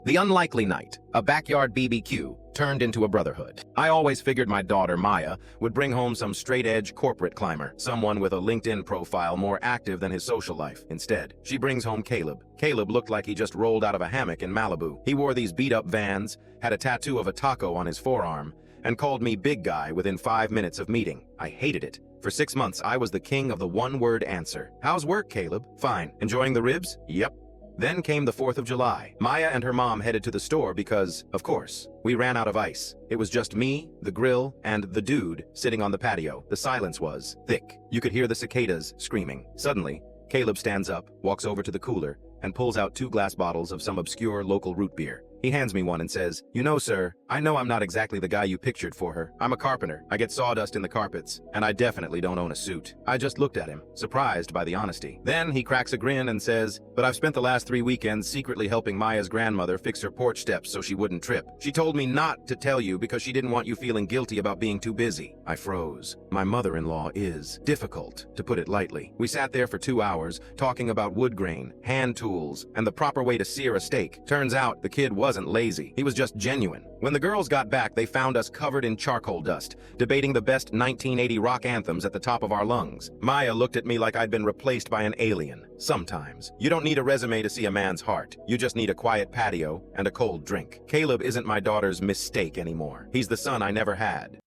The unlikely night, a backyard BBQ turned into a brotherhood. I always figured my daughter, Maya, would bring home some straight-edge corporate climber, someone with a LinkedIn profile more active than his social life. Instead, she brings home Caleb. Caleb looked like he just rolled out of a hammock in Malibu. He wore these beat-up Vans, had a tattoo of a taco on his forearm, and called me big guy within 5 minutes of meeting. I hated it. For 6 months, I was the king of the one-word answer. How's work, Caleb? Fine. Enjoying the ribs? Yep. Then came the 4th of July. Maya and her mom headed to the store because, of course, we ran out of ice. It was just me, the grill, and the dude sitting on the patio. The silence was thick. You could hear the cicadas screaming. Suddenly, Caleb stands up, walks over to the cooler, and pulls out 2 glass bottles of some obscure local root beer. He hands me one and says, "You know, sir, I know I'm not exactly the guy you pictured for her. I'm a carpenter. I get sawdust in the carpets, and I definitely don't own a suit." I just looked at him, surprised by the honesty. Then he cracks a grin and says, "But I've spent the last 3 weekends secretly helping Maya's grandmother fix her porch steps so she wouldn't trip. She told me not to tell you because she didn't want you feeling guilty about being too busy." I froze. My mother-in-law is difficult, to put it lightly. We sat there for 2 hours, talking about wood grain, hand tools, and the proper way to sear a steak. Turns out the kid wasn't lazy. He was just genuine. When the girls got back, they found us covered in charcoal dust, debating the best 1980 rock anthems at the top of our lungs. Maya looked at me like I'd been replaced by an alien. Sometimes, you don't need a resume to see a man's heart. You just need a quiet patio and a cold drink. Caleb isn't my daughter's mistake anymore. He's the son I never had.